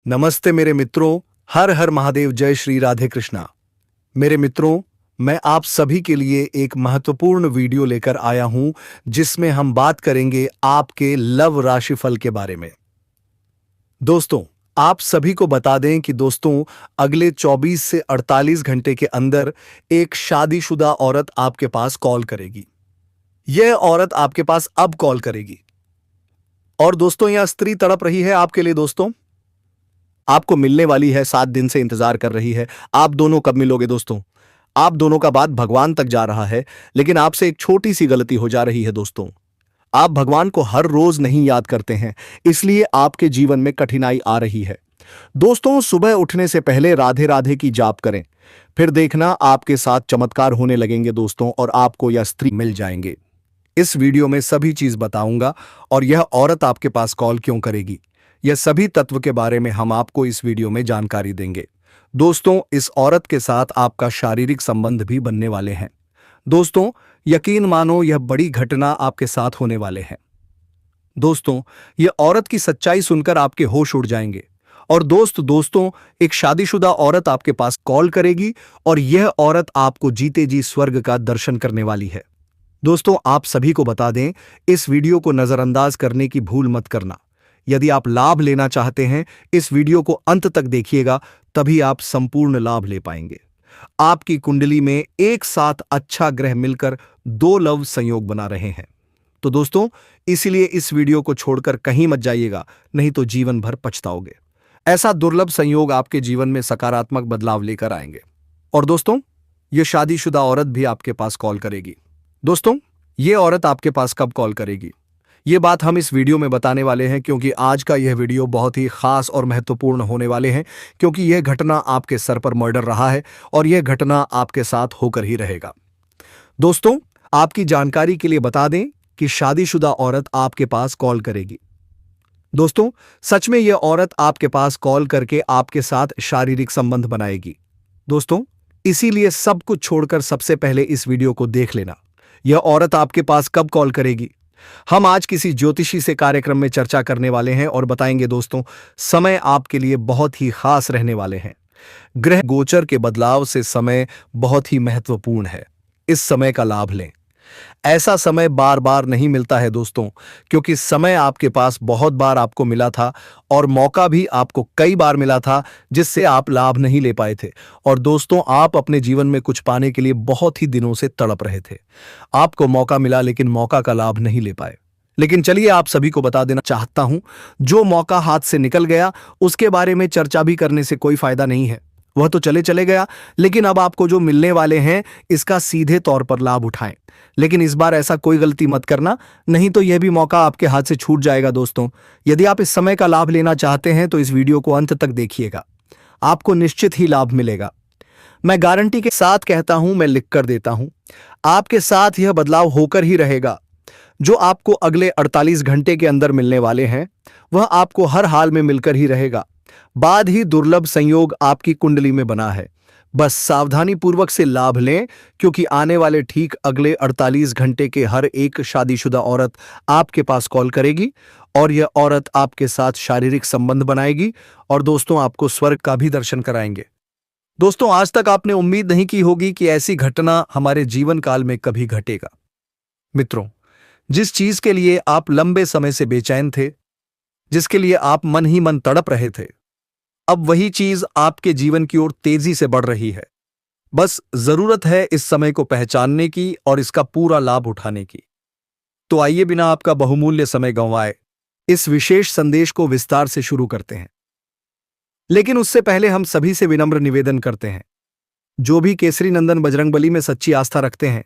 नमस्ते मेरे मित्रों। हर हर महादेव। जय श्री राधे कृष्णा। मेरे मित्रों, मैं आप सभी के लिए एक महत्वपूर्ण वीडियो लेकर आया हूं जिसमें हम बात करेंगे आपके लव राशिफल के बारे में। दोस्तों, आप सभी को बता दें कि दोस्तों, अगले 24 से 48 घंटे के अंदर एक शादीशुदा औरत आपके पास कॉल करेगी। यह औरत आपके पास अब कॉल करेगी। और दोस्तों, यह स्त्री तड़प रही है आपके लिए। दोस्तों, आपको मिलने वाली है, 7 दिन से इंतजार कर रही है। आप दोनों कब मिलोगे दोस्तों? आप दोनों का बात भगवान तक जा रहा है, लेकिन आपसे एक छोटी सी गलती हो जा रही है दोस्तों। आप भगवान को हर रोज नहीं याद करते हैं, इसलिए आपके जीवन में कठिनाई आ रही है। दोस्तों, सुबह उठने से पहले राधे राधे की जाप करें, फिर देखना आपके साथ चमत्कार होने लगेंगे दोस्तों, और आपको यह स्त्री मिल जाएंगे। इस वीडियो में सभी चीज बताऊंगा, और यह औरत आपके पास कॉल क्यों करेगी, यह सभी तत्व के बारे में हम आपको इस वीडियो में जानकारी देंगे। दोस्तों, इस औरत के साथ आपका शारीरिक संबंध भी बनने वाले हैं। दोस्तों, यकीन मानो, यह बड़ी घटना आपके साथ होने वाले हैं। दोस्तों, यह औरत की सच्चाई सुनकर आपके होश उड़ जाएंगे। और दोस्तों, एक शादीशुदा औरत आपके पास कॉल करेगी, और यह औरत आपको जीते जी स्वर्ग का दर्शन करने वाली है। दोस्तों, आप सभी को बता दें, इस वीडियो को नजरअंदाज करने की भूल मत करना। यदि आप लाभ लेना चाहते हैं, इस वीडियो को अंत तक देखिएगा, तभी आप संपूर्ण लाभ ले पाएंगे। आपकी कुंडली में एक साथ अच्छा ग्रह मिलकर 2 लव संयोग बना रहे हैं। तो दोस्तों, इसीलिए इस वीडियो को छोड़कर कहीं मत जाइएगा, नहीं तो जीवन भर पछताओगे। ऐसा दुर्लभ संयोग आपके जीवन में सकारात्मक बदलाव लेकर आएंगे। और दोस्तों, यह शादीशुदा औरत भी आपके पास कॉल करेगी। दोस्तों, यह औरत आपके पास कब कॉल करेगी, ये बात हम इस वीडियो में बताने वाले हैं, क्योंकि आज का यह वीडियो बहुत ही खास और महत्वपूर्ण होने वाले हैं, क्योंकि यह घटना आपके सर पर मर्डर रहा है, और यह घटना आपके साथ होकर ही रहेगा। दोस्तों, आपकी जानकारी के लिए बता दें कि शादीशुदा औरत आपके पास कॉल करेगी। दोस्तों, सच में यह औरत आपके पास कॉल करके आपके साथ शारीरिक संबंध बनाएगी। दोस्तों, इसीलिए सब कुछ छोड़कर सबसे पहले इस वीडियो को देख लेना। यह औरत आपके पास कब कॉल करेगी, हम आज किसी ज्योतिषी से कार्यक्रम में चर्चा करने वाले हैं, और बताएंगे दोस्तों, समय आपके लिए बहुत ही खास रहने वाले हैं। ग्रह गोचर के बदलाव से समय बहुत ही महत्वपूर्ण है। इस समय का लाभ लें। ऐसा समय बार बार नहीं मिलता है दोस्तों, क्योंकि समय आपके पास बहुत बार आपको मिला था, और मौका भी आपको कई बार मिला था जिससे आप लाभ नहीं ले पाए थे। और दोस्तों, आप अपने जीवन में कुछ पाने के लिए बहुत ही दिनों से तड़प रहे थे। आपको मौका मिला, लेकिन मौका का लाभ नहीं ले पाए। लेकिन चलिए, आप सभी को बता देना चाहता हूं, जो मौका हाथ से निकल गया उसके बारे में चर्चा भी करने से कोई फायदा नहीं है। वह तो चले गया, लेकिन अब आपको जो मिलने वाले हैं, इसका सीधे तौर पर लाभ उठाएं। लेकिन इस बार ऐसा कोई गलती मत करना, नहीं तो यह भी मौका आपके हाथ से छूट जाएगा। दोस्तों, यदि आप इस समय का लाभ लेना चाहते हैं तो इस वीडियो को अंत तक देखिएगा, आपको निश्चित ही लाभ मिलेगा। मैं गारंटी के साथ कहता हूं, मैं लिख कर देता हूं, आपके साथ यह बदलाव होकर ही रहेगा। जो आपको अगले 48 घंटे के अंदर मिलने वाले हैं, वह आपको हर हाल में मिलकर ही रहेगा। बाद ही दुर्लभ संयोग आपकी कुंडली में बना है। बस सावधानी पूर्वक से लाभ लें, क्योंकि आने वाले ठीक अगले 48 घंटे के हर एक शादीशुदा औरत आपके पास कॉल करेगी, और यह औरत आपके साथ शारीरिक संबंध बनाएगी, और दोस्तों, आपको स्वर्ग का भी दर्शन कराएंगे। दोस्तों, आज तक आपने उम्मीद नहीं की होगी कि ऐसी घटना हमारे जीवन काल में कभी घटेगा। मित्रों, जिस चीज के लिए आप लंबे समय से बेचैन थे, जिसके लिए आप मन ही मन तड़प रहे थे, अब वही चीज आपके जीवन की ओर तेजी से बढ़ रही है। बस जरूरत है इस समय को पहचानने की और इसका पूरा लाभ उठाने की। तो आइए, बिना आपका बहुमूल्य समय गंवाए, इस विशेष संदेश को विस्तार से शुरू करते हैं। लेकिन उससे पहले हम सभी से विनम्र निवेदन करते हैं, जो भी केसरी नंदन बजरंगबली में सच्ची आस्था रखते हैं,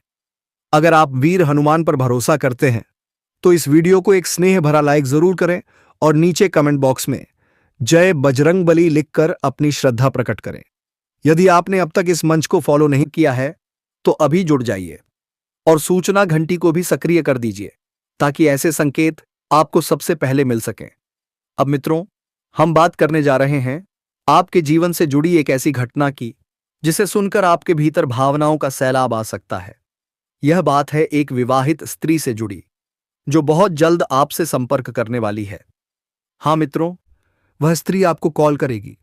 अगर आप वीर हनुमान पर भरोसा करते हैं, तो इस वीडियो को एक स्नेह भरा लाइक जरूर करें, और नीचे कमेंट बॉक्स में जय बजरंगबली लिखकर अपनी श्रद्धा प्रकट करें। यदि आपने अब तक इस मंच को फॉलो नहीं किया है, तो अभी जुड़ जाइए, और सूचना घंटी को भी सक्रिय कर दीजिए, ताकि ऐसे संकेत आपको सबसे पहले मिल सकें। अब मित्रों, हम बात करने जा रहे हैं आपके जीवन से जुड़ी एक ऐसी घटना की, जिसे सुनकर आपके भीतर भावनाओं का सैलाब आ सकता है। यह बात है एक विवाहित स्त्री से जुड़ी, जो बहुत जल्द आपसे संपर्क करने वाली है। हाँ मित्रों, वह स्त्री आपको कॉल करेगी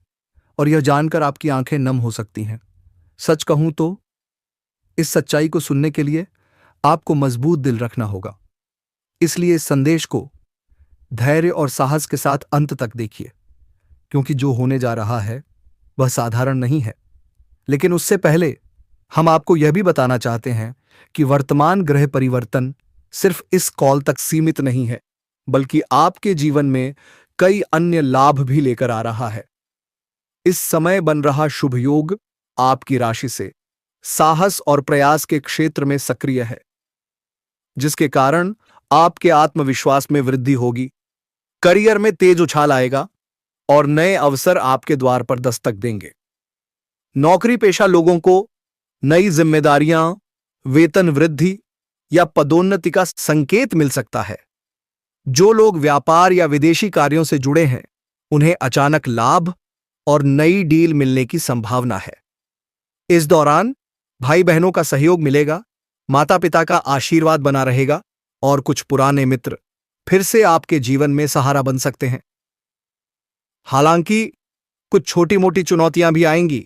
और यह जानकर आपकी आंखें नम हो सकती हैं। सच कहूं तो इस सच्चाई को सुनने के लिए आपको मजबूत दिल रखना होगा। इसलिए इस संदेश को धैर्य और साहस के साथ अंत तक देखिए, क्योंकि जो होने जा रहा है वह साधारण नहीं है। लेकिन उससे पहले हम आपको यह भी बताना चाहते हैं कि वर्तमान ग्रह परिवर्तन सिर्फ इस कॉल तक सीमित नहीं है, बल्कि आपके जीवन में कई अन्य लाभ भी लेकर आ रहा है। इस समय बन रहा शुभ योग आपकी राशि से साहस और प्रयास के क्षेत्र में सक्रिय है, जिसके कारण आपके आत्मविश्वास में वृद्धि होगी, करियर में तेज उछाल आएगा और नए अवसर आपके द्वार पर दस्तक देंगे। नौकरी पेशा लोगों को नई जिम्मेदारियां, वेतन वृद्धि या पदोन्नति का संकेत मिल सकता है। जो लोग व्यापार या विदेशी कार्यों से जुड़े हैं, उन्हें अचानक लाभ और नई डील मिलने की संभावना है। इस दौरान भाई बहनों का सहयोग मिलेगा, माता पिता का आशीर्वाद बना रहेगा और कुछ पुराने मित्र फिर से आपके जीवन में सहारा बन सकते हैं। हालांकि कुछ छोटी मोटी चुनौतियां भी आएंगी,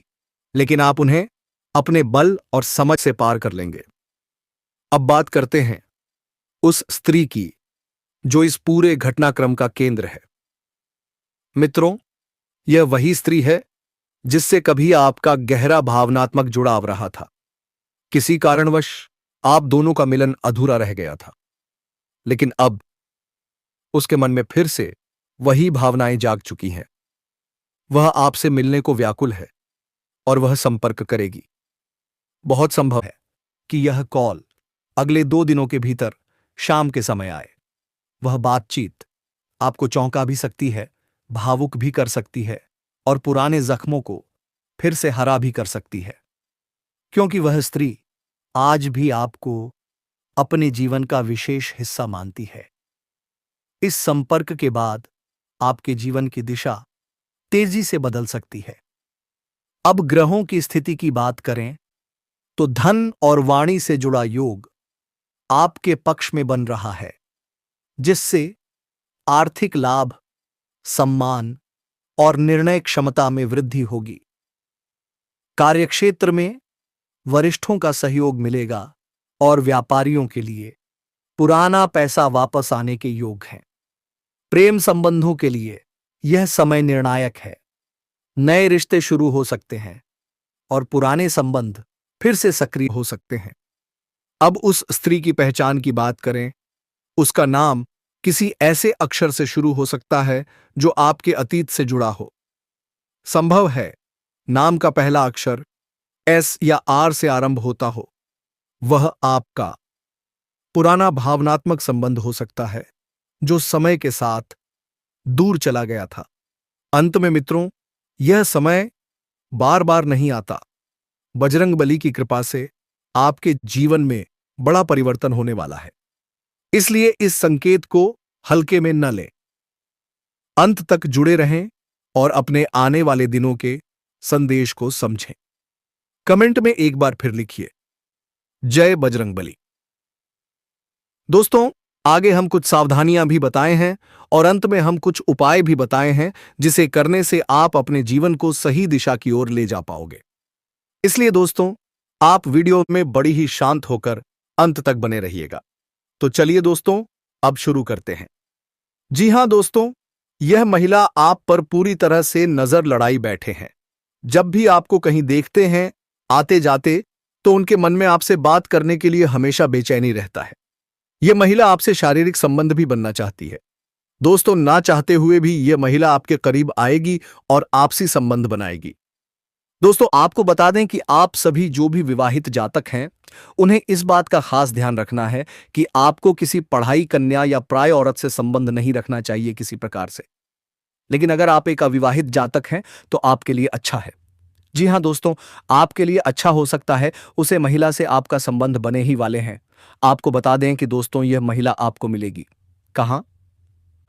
लेकिन आप उन्हें अपने बल और समझ से पार कर लेंगे। अब बात करते हैं उस स्त्री की जो इस पूरे घटनाक्रम का केंद्र है। मित्रों, यह वही स्त्री है जिससे कभी आपका गहरा भावनात्मक जुड़ाव रहा था। किसी कारणवश आप दोनों का मिलन अधूरा रह गया था, लेकिन अब उसके मन में फिर से वही भावनाएं जाग चुकी हैं। वह आपसे मिलने को व्याकुल है और वह संपर्क करेगी। बहुत संभव है कि यह कॉल अगले 2 दिनों के भीतर शाम के समय आए। वह बातचीत आपको चौंका भी सकती है, भावुक भी कर सकती है और पुराने जख्मों को फिर से हरा भी कर सकती है, क्योंकि वह स्त्री आज भी आपको अपने जीवन का विशेष हिस्सा मानती है। इस संपर्क के बाद आपके जीवन की दिशा तेजी से बदल सकती है। अब ग्रहों की स्थिति की बात करें तो धन और वाणी से जुड़ा योग आपके पक्ष में बन रहा है, जिससे आर्थिक लाभ, सम्मान और निर्णय क्षमता में वृद्धि होगी। कार्यक्षेत्र में वरिष्ठों का सहयोग मिलेगा और व्यापारियों के लिए पुराना पैसा वापस आने के योग हैं। प्रेम संबंधों के लिए यह समय निर्णायक है। नए रिश्ते शुरू हो सकते हैं और पुराने संबंध फिर से सक्रिय हो सकते हैं। अब उस स्त्री की पहचान की बात करें। उसका नाम किसी ऐसे अक्षर से शुरू हो सकता है जो आपके अतीत से जुड़ा हो। संभव है नाम का पहला अक्षर एस या आर से आरंभ होता हो। वह आपका पुराना भावनात्मक संबंध हो सकता है जो समय के साथ दूर चला गया था। अंत में मित्रों, यह समय बार बार नहीं आता। बजरंगबली की कृपा से आपके जीवन में बड़ा परिवर्तन होने वाला है। इसलिए इस संकेत को हल्के में न लें। अंत तक जुड़े रहें और अपने आने वाले दिनों के संदेश को समझें। कमेंट में एक बार फिर लिखिए, जय बजरंगबली। दोस्तों, आगे हम कुछ सावधानियां भी बताए हैं और अंत में हम कुछ उपाय भी बताए हैं जिसे करने से आप अपने जीवन को सही दिशा की ओर ले जा पाओगे। इसलिए दोस्तों, आप वीडियो में बड़ी ही शांत होकर अंत तक बने रहिएगा। तो चलिए दोस्तों, अब शुरू करते हैं। जी हां दोस्तों, यह महिला आप पर पूरी तरह से नजर लड़ाई बैठे हैं। जब भी आपको कहीं देखते हैं आते जाते, तो उनके मन में आपसे बात करने के लिए हमेशा बेचैनी रहता है। यह महिला आपसे शारीरिक संबंध भी बनना चाहती है। दोस्तों, ना चाहते हुए भी यह महिला आपके करीब आएगी और आपसी संबंध बनाएगी। दोस्तों, आपको बता दें कि आप सभी जो भी विवाहित जातक हैं, उन्हें इस बात का खास ध्यान रखना है कि आपको किसी पढ़ाई कन्या या प्राय औरत से संबंध नहीं रखना चाहिए किसी प्रकार से। लेकिन अगर आप एक अविवाहित जातक हैं तो आपके लिए अच्छा है। जी हां दोस्तों, आपके लिए अच्छा हो सकता है। उसे महिला से आपका संबंध बने ही वाले हैं। आपको बता दें कि दोस्तों, यह महिला आपको मिलेगी। कहां?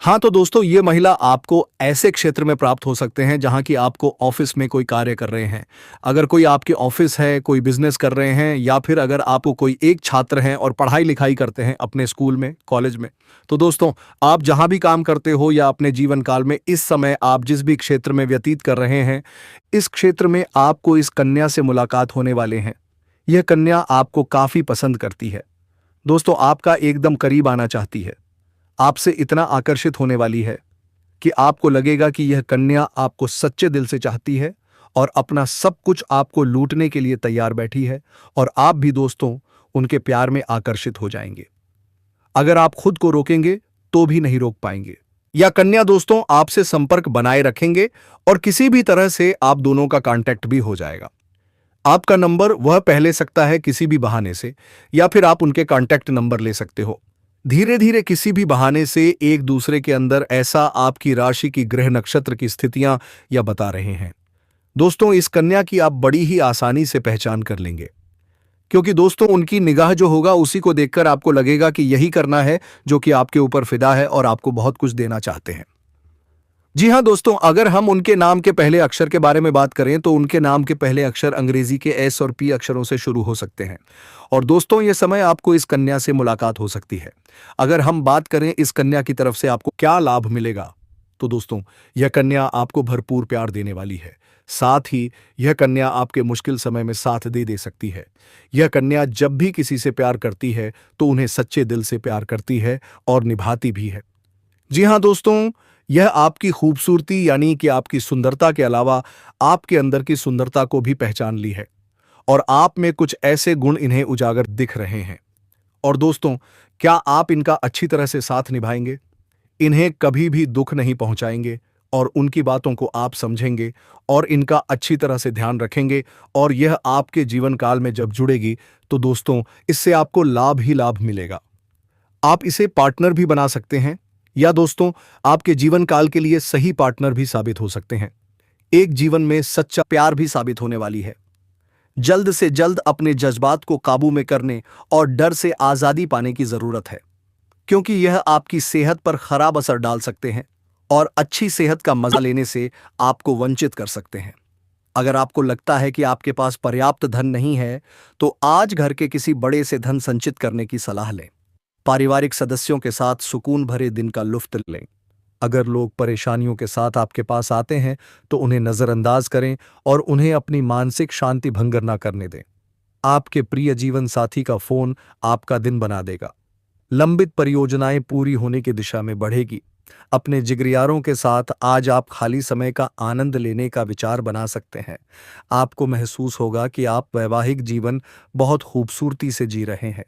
हाँ तो दोस्तों, ये महिला आपको ऐसे क्षेत्र में प्राप्त हो सकते हैं जहां कि आपको ऑफिस में कोई कार्य कर रहे हैं। अगर कोई आपके ऑफिस है, कोई बिजनेस कर रहे हैं, या फिर अगर आपको कोई एक छात्र हैं और पढ़ाई लिखाई करते हैं अपने स्कूल में, कॉलेज में, तो दोस्तों आप जहां भी काम करते हो या अपने जीवन काल में इस समय आप जिस भी क्षेत्र में व्यतीत कर रहे हैं, इस क्षेत्र में आपको इस कन्या से मुलाकात होने वाले हैं। यह कन्या आपको काफी पसंद करती है दोस्तों, आपका एकदम करीब आना चाहती है, आपसे इतना आकर्षित होने वाली है कि आपको लगेगा कि यह कन्या आपको सच्चे दिल से चाहती है और अपना सब कुछ आपको लूटने के लिए तैयार बैठी है, और आप भी दोस्तों उनके प्यार में आकर्षित हो जाएंगे। अगर आप खुद को रोकेंगे तो भी नहीं रोक पाएंगे। यह कन्या दोस्तों आपसे संपर्क बनाए रखेंगे और किसी भी तरह से आप दोनों का कांटेक्ट भी हो जाएगा। आपका नंबर वह पहले सकता है किसी भी बहाने से, या फिर आप उनके कांटेक्ट नंबर ले सकते हो। धीरे धीरे किसी भी बहाने से एक दूसरे के अंदर ऐसा आपकी राशि की ग्रह नक्षत्र की स्थितियां या बता रहे हैं। दोस्तों इस कन्या की आप बड़ी ही आसानी से पहचान कर लेंगे, क्योंकि दोस्तों उनकी निगाह जो होगा उसी को देखकर आपको लगेगा कि यही करना है जो कि आपके ऊपर फिदा है और आपको बहुत कुछ देना चाहते हैं। जी हां दोस्तों, अगर हम उनके नाम के पहले अक्षर के बारे में बात करें तो उनके नाम के पहले अक्षर अंग्रेजी के एस और पी अक्षरों से शुरू हो सकते हैं। और दोस्तों ये समय आपको इस कन्या से मुलाकात हो सकती है। अगर हम बात करें इस कन्या की तरफ से आपको क्या लाभ मिलेगा, तो दोस्तों यह कन्या आपको भरपूर प्यार देने वाली है। साथ ही यह कन्या आपके मुश्किल समय में साथ दे सकती है। यह कन्या जब भी किसी से प्यार करती है तो उन्हें सच्चे दिल से प्यार करती है और निभाती भी है। जी हां दोस्तों, यह आपकी खूबसूरती यानी कि आपकी सुंदरता के अलावा आपके अंदर की सुंदरता को भी पहचान ली है, और आप में कुछ ऐसे गुण इन्हें उजागर दिख रहे हैं। और दोस्तों क्या आप इनका अच्छी तरह से साथ निभाएंगे, इन्हें कभी भी दुख नहीं पहुंचाएंगे, और उनकी बातों को आप समझेंगे और इनका अच्छी तरह से ध्यान रखेंगे, और यह आपके जीवन काल में जब जुड़ेगी तो दोस्तों इससे आपको लाभ ही लाभ मिलेगा। आप इसे पार्टनर भी बना सकते हैं, या दोस्तों आपके जीवन काल के लिए सही पार्टनर भी साबित हो सकते हैं। एक जीवन में सच्चा प्यार भी साबित होने वाली है। जल्द से जल्द अपने जज्बात को काबू में करने और डर से आजादी पाने की जरूरत है, क्योंकि यह आपकी सेहत पर खराब असर डाल सकते हैं और अच्छी सेहत का मजा लेने से आपको वंचित कर सकते हैं। अगर आपको लगता है कि आपके पास पर्याप्त धन नहीं है तो आज घर के किसी बड़े से धन संचित करने की सलाह लें। पारिवारिक सदस्यों के साथ सुकून भरे दिन का लुत्फ लें। अगर लोग परेशानियों के साथ आपके पास आते हैं तो उन्हें नजरअंदाज करें और उन्हें अपनी मानसिक शांति भंग ना करने दें। आपके प्रिय जीवन साथी का फोन आपका दिन बना देगा। लंबित परियोजनाएं पूरी होने की दिशा में बढ़ेगी। अपने जिगरियारों के साथ आज आप खाली समय का आनंद लेने का विचार बना सकते हैं। आपको महसूस होगा कि आप वैवाहिक जीवन बहुत खूबसूरती से जी रहे हैं।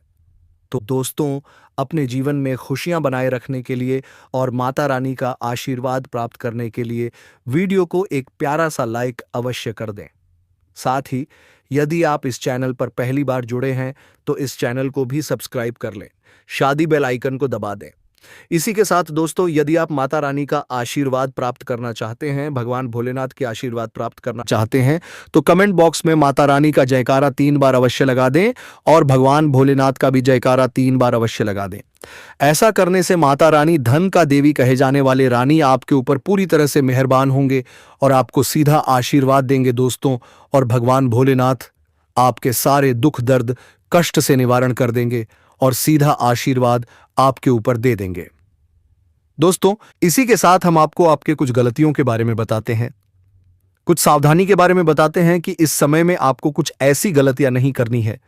तो दोस्तों अपने जीवन में खुशियां बनाए रखने के लिए और माता रानी का आशीर्वाद प्राप्त करने के लिए वीडियो को एक प्यारा सा लाइक अवश्य कर दें। साथ ही यदि आप इस चैनल पर पहली बार जुड़े हैं तो इस चैनल को भी सब्सक्राइब कर लें, शादी बेल आइकन को दबा दें। इसी के साथ दोस्तों यदि आप माता रानी का आशीर्वाद प्राप्त करना चाहते हैं, भगवान भोलेनाथ के आशीर्वाद प्राप्त करना चाहते हैं, तो कमेंट बॉक्स में माता रानी का जयकारा 3 बार अवश्य लगा दें और भगवान भोलेनाथ का भी जयकारा 3 बार अवश्य लगा दें। ऐसा करने से माता रानी, धन का देवी कहे जाने वाले रानी, आपके ऊपर पूरी तरह से मेहरबान होंगे और आपको सीधा आशीर्वाद देंगे दोस्तों। और भगवान भोलेनाथ आपके सारे दुख दर्द कष्ट से निवारण कर देंगे और सीधा आशीर्वाद आपके ऊपर दे देंगे। दोस्तों इसी के साथ हम आपको आपके कुछ गलतियों के बारे में बताते हैं, कुछ सावधानी के बारे में बताते हैं कि इस समय में आपको कुछ ऐसी गलतियां नहीं करनी है।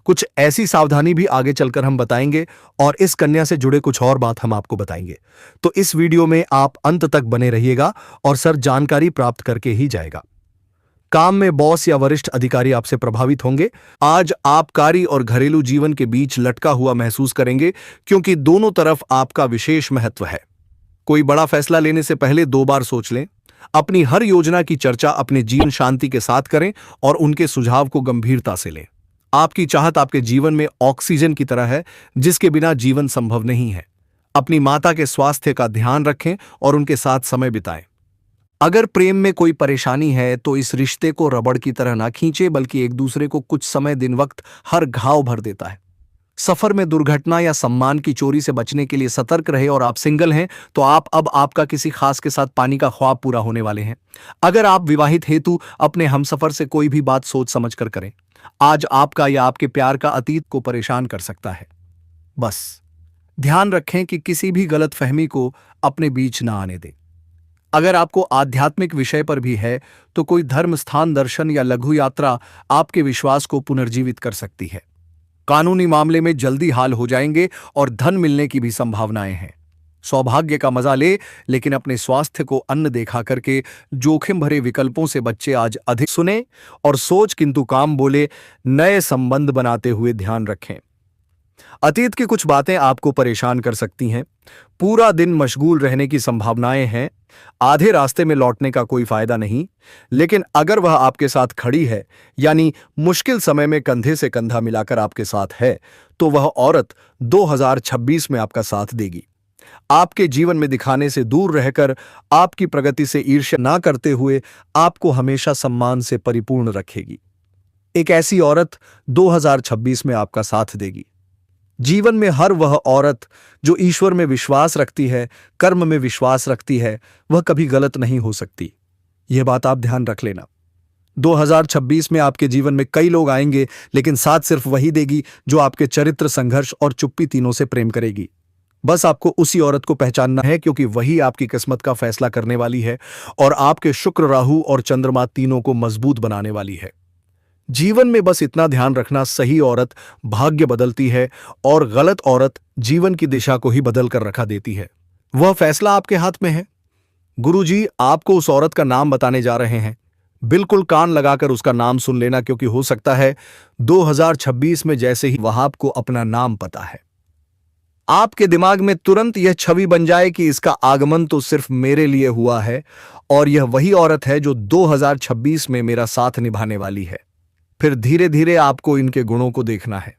कुछ ऐसी सावधानी भी आगे चलकर हम बताएंगे और इस कन्या से जुड़े कुछ और बात हम आपको बताएंगे। तो इस वीडियो में आप अंत तक बने रहिएगा और सर जानकारी प्राप्त करके ही जाएगा। काम में बॉस या वरिष्ठ अधिकारी आपसे प्रभावित होंगे। आज आप कार्य और घरेलू जीवन के बीच लटका हुआ महसूस करेंगे, क्योंकि दोनों तरफ आपका विशेष महत्व है। कोई बड़ा फैसला लेने से पहले 2 बार सोच लें। अपनी हर योजना की चर्चा अपने जीवन शांति के साथ करें और उनके सुझाव को गंभीरता से लें। आपकी चाहत आपके जीवन में ऑक्सीजन की तरह है, जिसके बिना जीवन संभव नहीं है। अपनी माता के स्वास्थ्य का ध्यान रखें और उनके साथ समय बिताएं। अगर प्रेम में कोई परेशानी है तो इस रिश्ते को रबड़ की तरह ना खींचे, बल्कि एक दूसरे को कुछ समय दिन वक्त हर घाव भर देता है। सफर में दुर्घटना या सम्मान की चोरी से बचने के लिए सतर्क रहे। और आप सिंगल हैं तो अब आपका किसी खास के साथ पानी का ख्वाब पूरा होने वाले हैं। अगर आप विवाहित हेतु अपने हमसफर से कोई भी बात सोच समझ कर करें। आज आपका या आपके प्यार का अतीत को परेशान कर सकता है। बस ध्यान रखें कि किसी भी गलत फहमी को अपने बीच ना आने दें। अगर आपको आध्यात्मिक विषय पर भी है तो कोई धर्म स्थान दर्शन या लघु यात्रा आपके विश्वास को पुनर्जीवित कर सकती है। कानूनी मामले में जल्दी हाल हो जाएंगे और धन मिलने की भी संभावनाएं हैं। सौभाग्य का मजा ले, लेकिन अपने स्वास्थ्य को अन्न देखा करके जोखिम भरे विकल्पों से बच्चे आज अधिक सुने और सोच किंतु काम बोले। नए संबंध बनाते हुए ध्यान रखें। अतीत की कुछ बातें आपको परेशान कर सकती हैं। पूरा दिन मशगूल रहने की संभावनाएं हैं। आधे रास्ते में लौटने का कोई फायदा नहीं, लेकिन अगर वह आपके साथ खड़ी है, यानी मुश्किल समय में कंधे से कंधा मिलाकर आपके साथ है, तो वह औरत 2026 में आपका साथ देगी। आपके जीवन में दिखाने से दूर रहकर आपकी प्रगति से ईर्ष्या ना करते हुए आपको हमेशा सम्मान से परिपूर्ण रखेगी। एक ऐसी औरत 2026 में आपका साथ देगी। जीवन में हर वह औरत जो ईश्वर में विश्वास रखती है, कर्म में विश्वास रखती है, वह कभी गलत नहीं हो सकती। यह बात आप ध्यान रख लेना। 2026 में आपके जीवन में कई लोग आएंगे, लेकिन साथ सिर्फ वही देगी जो आपके चरित्र, संघर्ष और चुप्पी तीनों से प्रेम करेगी। बस आपको उसी औरत को पहचानना है, क्योंकि वही आपकी किस्मत का फैसला करने वाली है और आपके शुक्र, राहु और चंद्रमा तीनों को मजबूत बनाने वाली है। जीवन में बस इतना ध्यान रखना, सही औरत भाग्य बदलती है और गलत औरत जीवन की दिशा को ही बदल कर रखा देती है। वह फैसला आपके हाथ में है। गुरुजी आपको उस औरत का नाम बताने जा रहे हैं। बिल्कुल कान लगाकर उसका नाम सुन लेना, क्योंकि हो सकता है 2026 में जैसे ही वह आपको अपना नाम पता है, आपके दिमाग में तुरंत यह छवि बन जाए कि इसका आगमन तो सिर्फ मेरे लिए हुआ है और यह वही औरत है जो 2026 में मेरा साथ निभाने वाली है। फिर धीरे धीरे आपको इनके गुणों को देखना है।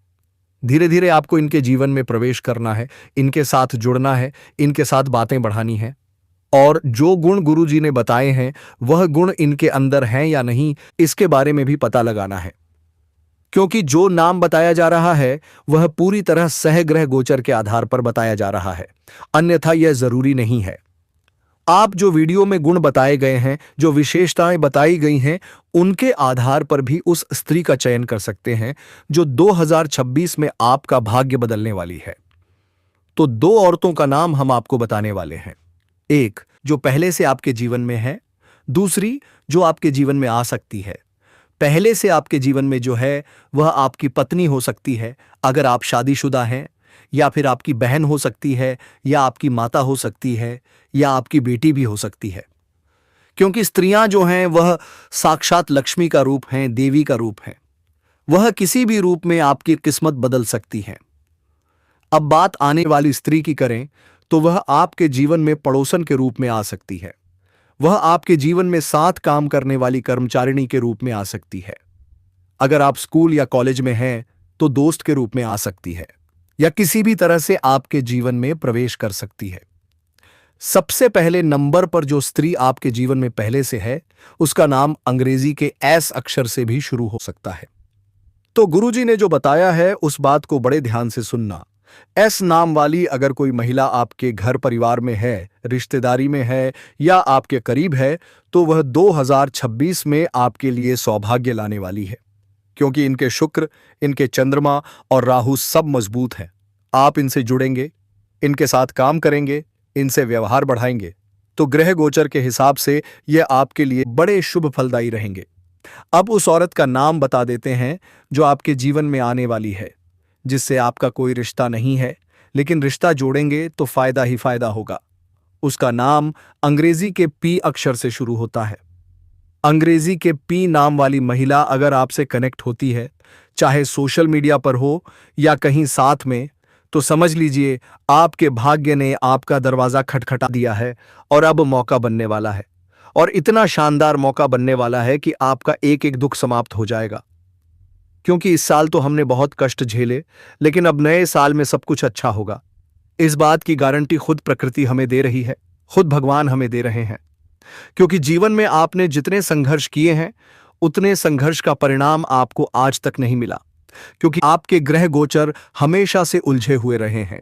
धीरे धीरे आपको इनके जीवन में प्रवेश करना है, इनके साथ जुड़ना है, इनके साथ बातें बढ़ानी है। और जो गुण गुरुजी ने बताए हैं वह गुण इनके अंदर हैं या नहीं, इसके बारे में भी पता लगाना है। क्योंकि जो नाम बताया जा रहा है वह पूरी तरह सहग्रह गोचर के आधार पर बताया जा रहा है, अन्यथा यह जरूरी नहीं है। आप जो वीडियो में गुण बताए गए हैं, जो विशेषताएं बताई गई हैं, उनके आधार पर भी उस स्त्री का चयन कर सकते हैं जो 2026 में आपका भाग्य बदलने वाली है। तो दो औरतों का नाम हम आपको बताने वाले हैं। एक जो पहले से आपके जीवन में है, दूसरी जो आपके जीवन में आ सकती है। पहले से आपके जीवन में जो है वह आपकी पत्नी हो सकती है, अगर आप शादीशुदा हैं, या फिर आपकी बहन हो सकती है, या आपकी माता हो सकती है, या आपकी बेटी भी हो सकती है। क्योंकि स्त्रियां जो हैं वह साक्षात लक्ष्मी का रूप हैं, देवी का रूप है। वह किसी भी रूप में आपकी किस्मत बदल सकती हैं। अब बात आने वाली स्त्री की करें तो वह आपके जीवन में पड़ोसन के रूप में आ सकती है। वह आपके जीवन में साथ काम करने वाली कर्मचारिणी के रूप में आ सकती है। अगर आप स्कूल या कॉलेज में हैं तो दोस्त के रूप में आ सकती है, या किसी भी तरह से आपके जीवन में प्रवेश कर सकती है। सबसे पहले नंबर पर जो स्त्री आपके जीवन में पहले से है, उसका नाम अंग्रेजी के एस अक्षर से भी शुरू हो सकता है। तो गुरुजी ने जो बताया है उस बात को बड़े ध्यान से सुनना। एस नाम वाली अगर कोई महिला आपके घर परिवार में है, रिश्तेदारी में है, या आपके करीब है, तो वह 2026 में आपके लिए सौभाग्य लाने वाली है। क्योंकि इनके शुक्र, इनके चंद्रमा और राहु सब मजबूत हैं। आप इनसे जुड़ेंगे, इनके साथ काम करेंगे, इनसे व्यवहार बढ़ाएंगे, तो ग्रह गोचर के हिसाब से यह आपके लिए बड़े शुभ फलदायी रहेंगे। अब उस औरत का नाम बता देते हैं जो आपके जीवन में आने वाली है, जिससे आपका कोई रिश्ता नहीं है, लेकिन रिश्ता जोड़ेंगे तो फायदा ही फायदा होगा। उसका नाम अंग्रेजी के पी अक्षर से शुरू होता है। अंग्रेजी के पी नाम वाली महिला अगर आपसे कनेक्ट होती है, चाहे सोशल मीडिया पर हो या कहीं साथ में, तो समझ लीजिए आपके भाग्य ने आपका दरवाजा खटखटा दिया है और अब मौका बनने वाला है। और इतना शानदार मौका बनने वाला है कि आपका एक एक दुख समाप्त हो जाएगा। क्योंकि इस साल तो हमने बहुत कष्ट झेले, लेकिन अब नए साल में सब कुछ अच्छा होगा। इस बात की गारंटी खुद प्रकृति हमें दे रही है, खुद भगवान हमें दे रहे हैं। क्योंकि जीवन में आपने जितने संघर्ष किए हैं, उतने संघर्ष का परिणाम आपको आज तक नहीं मिला। क्योंकि आपके ग्रह गोचर हमेशा से उलझे हुए रहे हैं।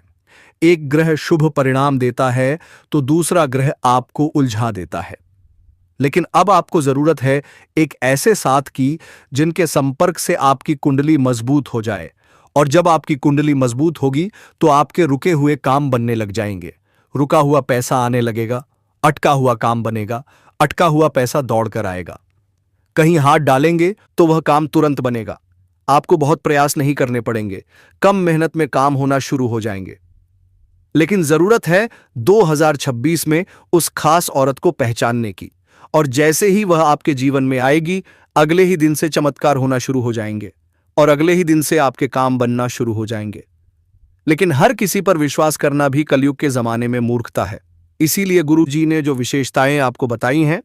एक ग्रह शुभ परिणाम देता है तो दूसरा ग्रह आपको उलझा देता है। लेकिन अब आपको जरूरत है एक ऐसे साथ की जिनके संपर्क से आपकी कुंडली मजबूत हो जाए। और जब आपकी कुंडली मजबूत होगी तो आपके रुके हुए काम बनने लग जाएंगे। रुका हुआ पैसा आने लगेगा, अटका हुआ काम बनेगा, अटका हुआ पैसा दौड़ कर आएगा। कहीं हाथ डालेंगे तो वह काम तुरंत बनेगा। आपको बहुत प्रयास नहीं करने पड़ेंगे, कम मेहनत में काम होना शुरू हो जाएंगे। लेकिन जरूरत है 2026 में उस खास औरत को पहचानने की, और जैसे ही वह आपके जीवन में आएगी, अगले ही दिन से चमत्कार होना शुरू हो जाएंगे और अगले ही दिन से आपके काम बनना शुरू हो जाएंगे। लेकिन हर किसी पर विश्वास करना भी कलयुग के जमाने में मूर्खता है। इसीलिए गुरु जी ने जो विशेषताएं आपको बताई हैं,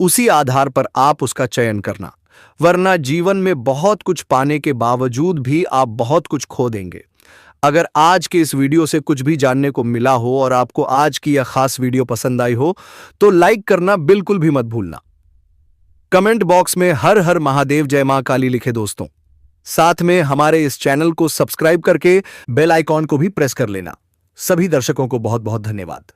उसी आधार पर आप उसका चयन करना, वरना जीवन में बहुत कुछ पाने के बावजूद भी आप बहुत कुछ खो देंगे। अगर आज के इस वीडियो से कुछ भी जानने को मिला हो और आपको आज की यह खास वीडियो पसंद आई हो तो लाइक करना बिल्कुल भी मत भूलना। कमेंट बॉक्स में हर हर महादेव जय मां काली लिखे दोस्तों। साथ में हमारे इस चैनल को सब्सक्राइब करके बेल आइकॉन को भी प्रेस कर लेना। सभी दर्शकों को बहुत बहुत धन्यवाद।